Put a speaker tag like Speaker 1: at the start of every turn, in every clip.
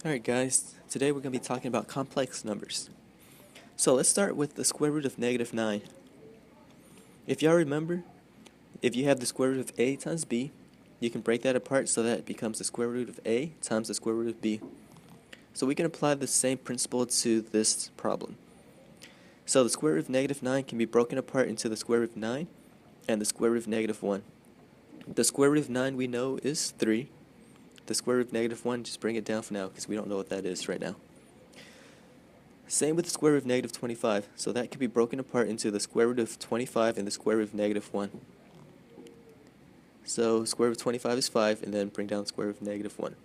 Speaker 1: Alright guys, today we're going to be talking about complex numbers. So let's start with the square root of -9. If y'all remember, if you have the square root of a times b, you can break that apart so that it becomes the square root of a times the square root of b. So we can apply the same principle to this problem. So the square root of -9 can be broken apart into the square root of 9 and the square root of -1. The square root of 9 we know is 3. The square root of -1, just bring it down for now because we don't know what that is right now. Same with the square root of -25, so that can be broken apart into the square root of 25 and the square root of -1. So square root of 25 is 5, and then bring down the square root of -1.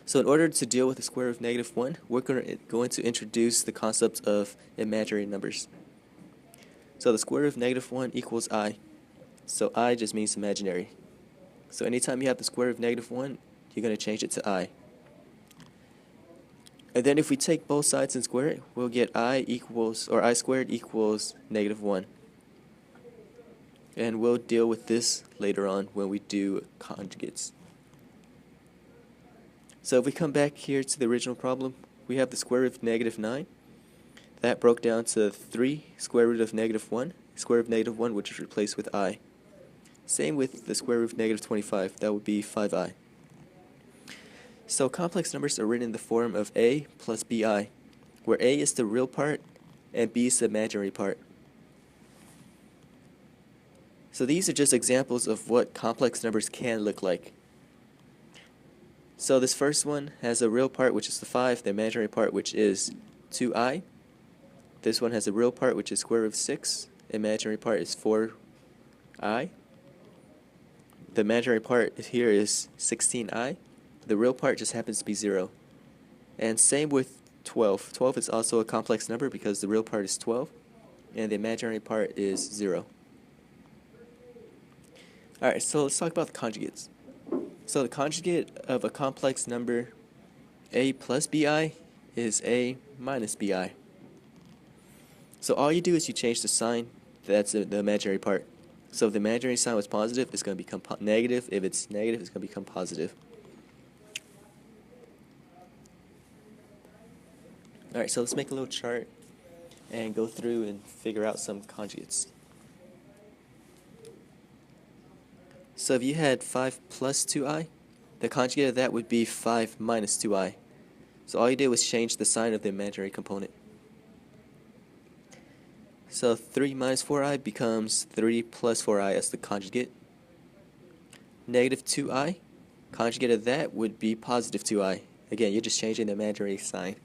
Speaker 1: So in order to deal with the square root of -1, we're going to introduce the concept of imaginary numbers. So the square root of -1 equals I. So I just means imaginary. So anytime you have the square root of -1, you're going to change it to I. And then if we take both sides and square it, we'll get I squared equals -1. And we'll deal with this later on when we do conjugates. So if we come back here to the original problem, we have the square root of -9. That broke down to 3 square root of -1. Square root of -1, which is replaced with I. Same with the square root of -25. That would be 5i. So complex numbers are written in the form of a plus bi, where a is the real part and b is the imaginary part. So these are just examples of what complex numbers can look like. So this first one has a real part, which is the 5, the imaginary part, which is 2i. This one has a real part, which is square root of 6. Imaginary part is 4i. The imaginary part here is 16i. The real part just happens to be 0. And same with 12. 12 is also a complex number because the real part is 12, and the imaginary part is 0. Alright, so let's talk about the conjugates. So the conjugate of a complex number a plus bi is a minus bi. So all you do is you change the sign. That's the imaginary part. So if the imaginary sign was positive, it's going to become negative. If it's negative, it's going to become positive. Alright, so let's make a little chart and go through and figure out some conjugates. So if you had 5 plus 2i, the conjugate of that would be 5 minus 2i. So all you did was change the sign of the imaginary component. So 3 minus 4i becomes 3 plus 4i as the conjugate. Negative 2i, conjugate of that would be positive 2i. Again, you're just changing the imaginary sign.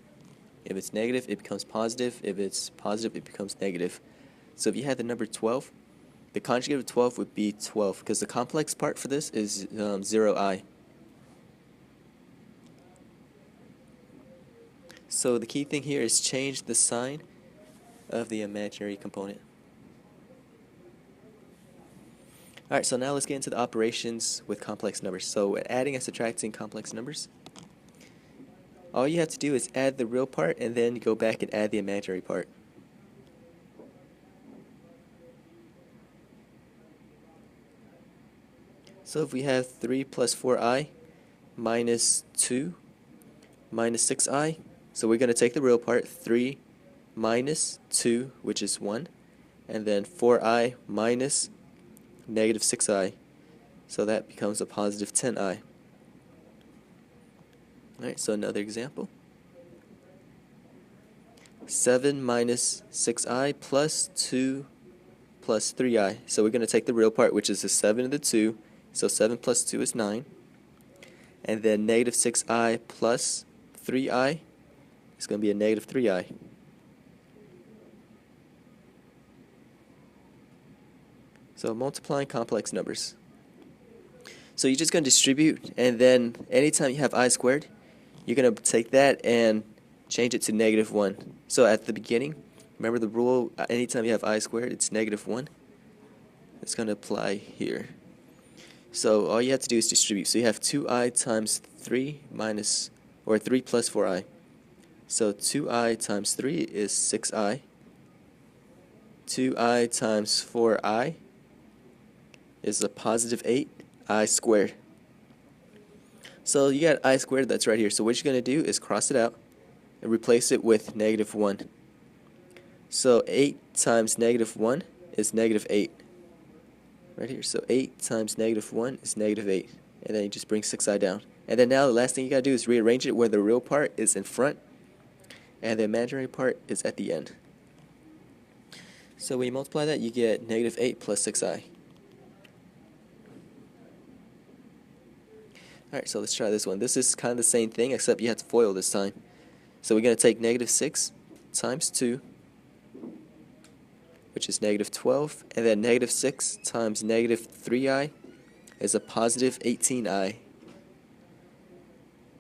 Speaker 1: If it's negative, it becomes positive. If it's positive, it becomes negative. So if you had the number 12, the conjugate of 12 would be 12, because the complex part for this is 0i. So the key thing here is change the sign of the imaginary component. Alright, so now let's get into the operations with complex numbers. So adding and subtracting complex numbers. All you have to do is add the real part and then go back and add the imaginary part. So if we have 3 plus 4i minus 2 minus 6i, so we're going to take the real part, 3 minus 2, which is 1, and then 4i minus negative 6i, so that becomes a positive 10i. Alright, so another example. 7 minus 6i plus 2 plus 3i. So we're going to take the real part, which is the 7 and the 2. So 7 plus 2 is 9. And then negative 6i plus 3i is going to be a negative 3i. So multiplying complex numbers. So you're just going to distribute, and then anytime you have I squared, you're going to take that and change it to -1. So at the beginning, remember the rule, anytime you have I squared, it's -1. It's going to apply here. So all you have to do is distribute. So you have 2i times 3 plus 4i. So 2i times 3 is 6i. 2i times 4i is a positive 8i squared. So you got I squared that's right here. So what you're going to do is cross it out and replace it with negative 1. So 8 times negative 1 is negative 8. Right here. So 8 times negative 1 is negative 8. And then you just bring 6i down. And then now the last thing you got to do is rearrange it where the real part is in front and the imaginary part is at the end. So when you multiply that, you get negative 8 plus 6i. Alright, so let's try this one. This is kind of the same thing, except you have to FOIL this time. So we're going to take negative 6 times 2, which is negative 12, and then negative 6 times negative 3i is a positive 18i.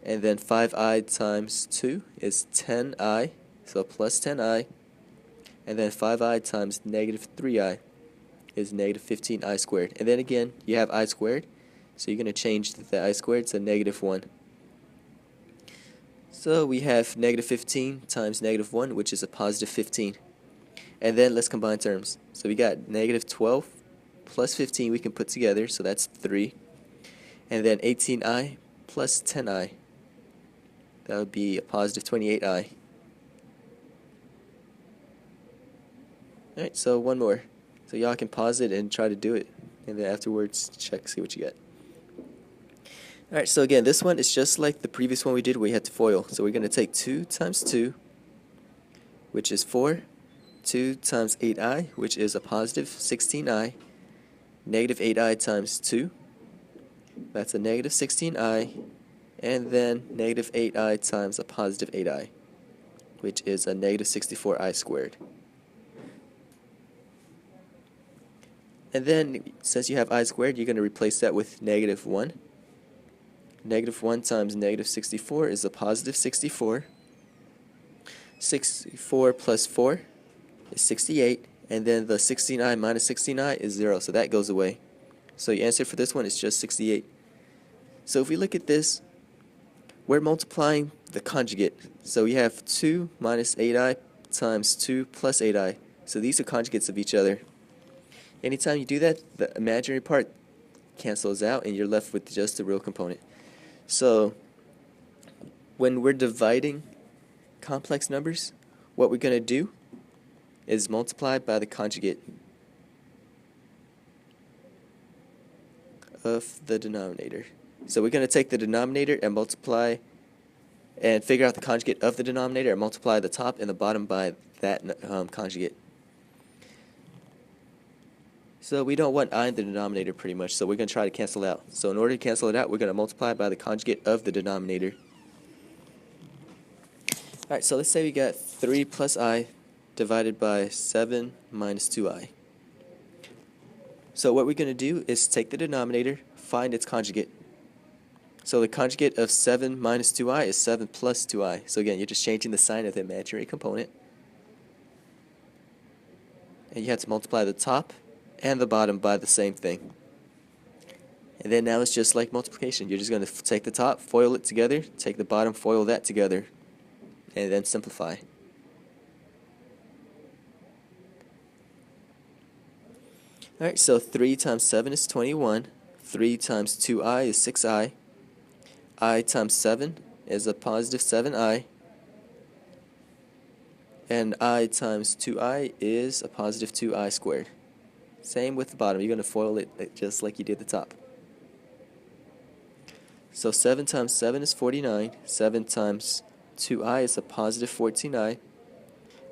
Speaker 1: And then 5i times 2 is 10i, so plus 10i. And then 5i times negative 3i is negative 15i squared. And then again, you have I squared, so you're going to change the I squared to negative 1. So we have negative 15 times negative 1, which is a positive 15. And then let's combine terms. So we got negative 12 plus 15 we can put together, so that's 3. And then 18i plus 10i, that would be a positive 28i. Alright, so one more. So y'all can pause it and try to do it, and then afterwards check, see what you get. Alright, so again, this one is just like the previous one we did where we had to FOIL. So we're going to take 2 times 2, which is 4. 2 times 8i, which is a positive 16i. Negative 8i times 2, that's a negative 16i. And then negative 8i times a positive 8i, which is a negative 64i squared. And then, since you have I squared, you're going to replace that with negative 1. Negative 1 times negative 64 is a positive 64. 64 plus 4 is 68. And then the 16i minus 16i is 0, so that goes away. So your answer for this one is just 68. So if we look at this, we're multiplying the conjugate. So we have 2 minus 8i times 2 plus 8i. So these are conjugates of each other. Anytime you do that, the imaginary part cancels out and you're left with just the real component. So when we're dividing complex numbers, what we're going to do is multiply by the conjugate of the denominator. So we're going to take the denominator and multiply and figure out the conjugate of the denominator and multiply the top and the bottom by that conjugate. So we don't want I in the denominator pretty much, so we're going to try to cancel out. So in order to cancel it out, we're going to multiply by the conjugate of the denominator. Alright, so let's say we got 3 plus I divided by 7 minus 2i. So what we're going to do is take the denominator, find its conjugate. So the conjugate of 7 minus 2i is 7 plus 2i. So again, you're just changing the sign of the imaginary component. And you have to multiply the top and the bottom by the same thing. And then now it's just like multiplication. You're just going to take the top, FOIL it together, take the bottom, FOIL that together, and then simplify. Alright, so 3 times 7 is 21. 3 times 2i is 6i. I times 7 is a positive 7i. And I times 2i is a positive 2i squared. Same with the bottom. You're going to FOIL it just like you did the top. So 7 times 7 is 49. 7 times 2i is a positive 14i.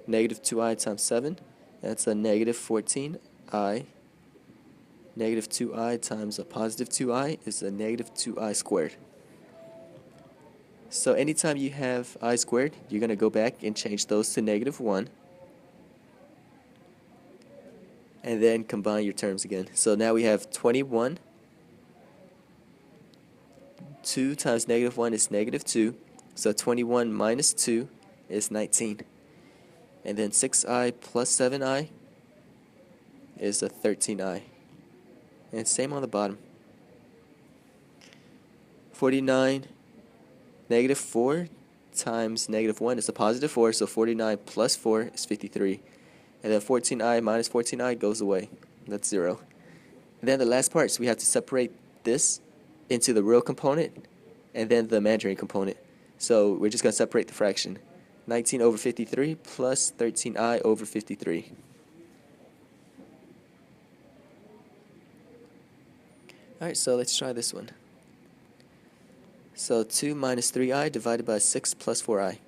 Speaker 1: Negative 2i times 7, that's a negative 14i. Negative 2i times a positive 2i is a negative 2i squared. So anytime you have I squared, you're going to go back and change those to negative 1. And then combine your terms again. So now we have 21. 2 times negative 1 is negative 2. So 21 minus 2 is 19. And then 6i plus 7i is a 13i. And same on the bottom. 49 negative 4 times negative 1 is a positive 4. So 49 plus 4 is 53. And then 14i minus 14i goes away. That's 0. And then the last part, so we have to separate this into the real component and then the imaginary component. So we're just going to separate the fraction. 19 over 53 plus 13i over 53. Alright, so let's try this one. So 2 minus 3i divided by 6 plus 4i.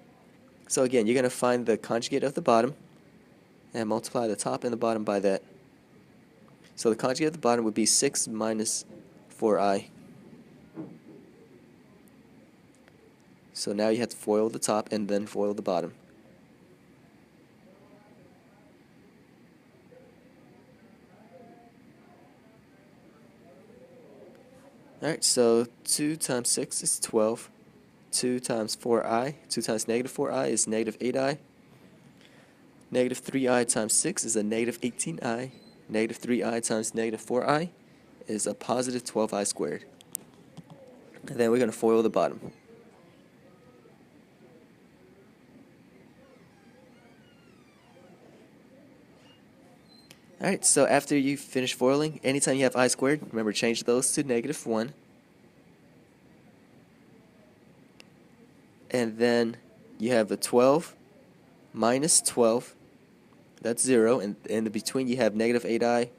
Speaker 1: So again, you're going to find the conjugate of the bottom and multiply the top and the bottom by that. So the conjugate of the bottom would be 6 minus 4i. So now you have to FOIL the top and then FOIL the bottom. Alright, so 2 times 6 is 12. 2 times 4i, 2 times negative 4i is negative 8i. Negative 3i times 6 is a negative 18i. Negative 3i times negative 4i is a positive 12i squared. And then we're going to FOIL the bottom. Alright, so after you finish FOILing, anytime you have I squared, remember change those to negative 1. And then you have a 12 minus 12, that's 0, and in the between you have negative 8i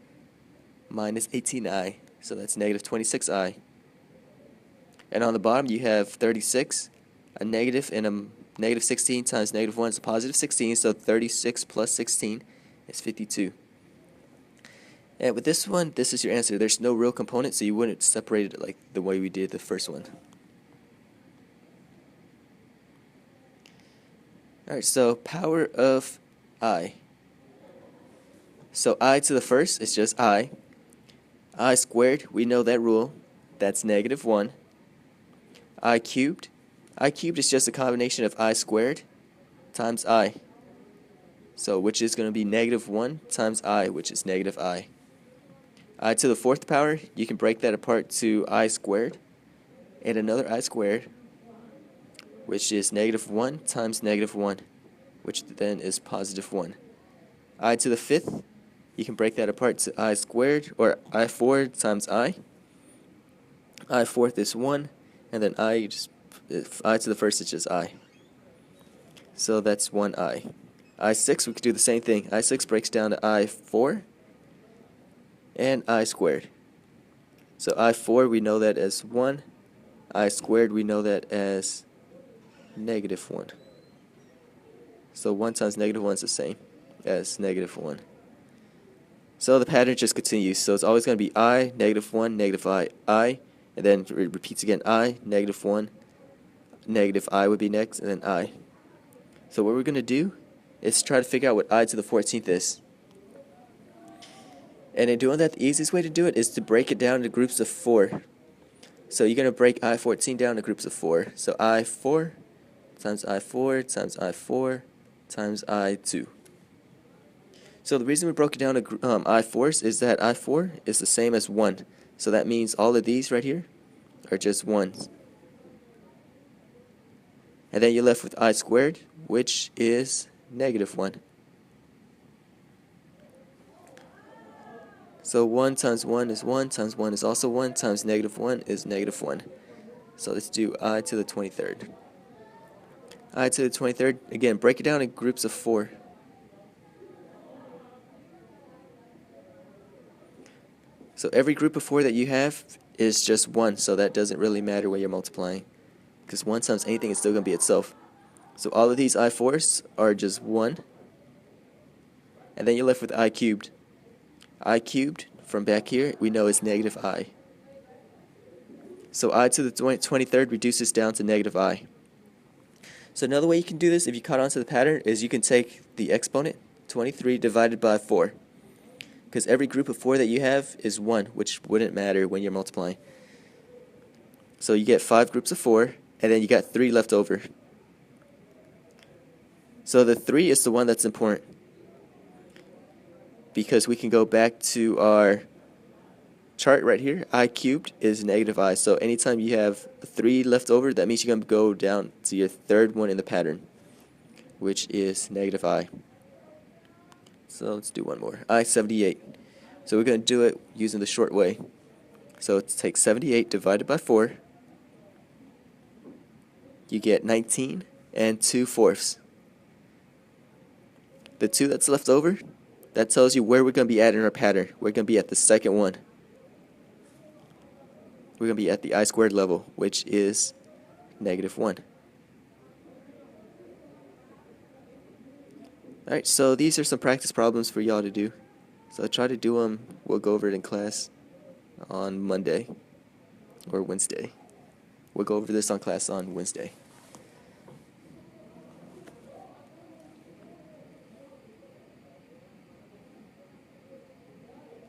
Speaker 1: minus 18i, so that's negative 26i. And on the bottom you have 36, a negative, and a negative 16 times negative 1 is a positive 16, so 36 plus 16 is 52. And with this one, this is your answer. There's no real component, so you wouldn't separate it like the way we did the first one. Alright, so power of I. So I to the first is just I. I squared, we know that rule. That's negative 1. I cubed. I cubed is just a combination of I squared times I. So which is going to be negative 1 times I, which is negative I. I to the fourth power, you can break that apart to I squared and another I squared, which is negative 1 times negative 1, which then is positive 1. I to the fifth, you can break that apart to I squared, or I4 times I. I4th is 1, and then I to the first is just I. So that's 1I. I6, we could do the same thing. I6 breaks down to I4 and I squared. So I4, we know that as 1. I squared, we know that as negative 1. So 1 times negative 1 is the same as negative 1. So the pattern just continues. So it's always going to be I, negative 1, negative I, and then it repeats again I, negative 1, negative I would be next, and then I. So what we're going to do is try to figure out what I to the 14th is. And in doing that, the easiest way to do it is to break it down into groups of 4. So you're going to break I14 down into groups of 4. So I4 times I4 times I4 times I2. So the reason we broke it down to I4s is that I4 is the same as 1. So that means all of these right here are just 1s. And then you're left with I squared, which is negative 1. So 1 times 1 is 1, times 1 is also 1, times negative 1 is negative 1. So let's do I to the 23rd. I to the 23rd, again, break it down in groups of 4. So every group of 4 that you have is just 1, so that doesn't really matter when you're multiplying, because 1 times anything is still going to be itself. So all of these I4s are just 1, and then you're left with I cubed. I cubed, from back here, we know is negative I. So I to the 23rd reduces down to negative I. So another way you can do this, if you caught on to the pattern, is you can take the exponent, 23 divided by 4. Because every group of 4 that you have is 1, which wouldn't matter when you're multiplying. So you get 5 groups of 4, and then you got 3 left over. So the 3 is the one that's important, because we can go back to our chart right here. I cubed is negative I. So anytime you have 3 left over, that means you're going to go down to your third one in the pattern, which is negative I. So let's do one more. I78. So we're going to do it using the short way. So let's take 78 divided by 4. you get 19 and 2/4. The 2 that's left over, that tells you where we're going to be at in our pattern. We're going to be at the second one. We're going to be at the I squared level, which is -1. Alright, so these are some practice problems for y'all to do. So try to do them. We'll go over it in class on Monday or Wednesday. We'll go over this on class on Wednesday.